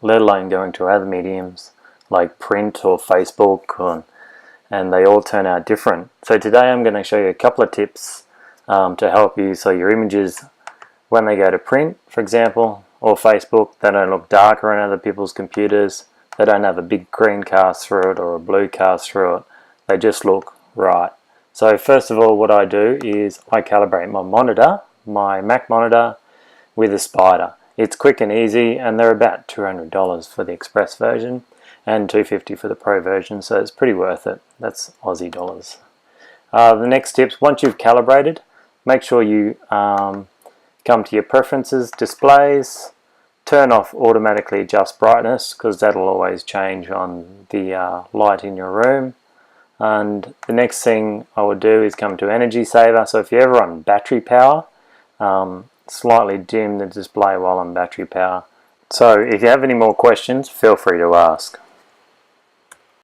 let alone going to other mediums like print or Facebook, and they all turn out different. So today I'm going to show you a couple of tips to help you so your images, when they go to print, for example, or Facebook, they don't look darker on other people's computers, they don't have a big green cast through it or a blue cast through it, they just look right. So first of all, what I do is I calibrate my monitor, my Mac monitor, with a spider. It's quick and easy, and they're about $200 for the Express version and $250 for the Pro version, so it's pretty worth it. That's Aussie dollars. The next tips, once you've calibrated, make sure you come to your preferences, displays, turn off automatically adjust brightness, because that'll always change on the light in your room. And the next thing I would do is come to energy saver. So if you're ever on battery power, slightly dim the display while on battery power. So if you have any more questions, feel free to ask.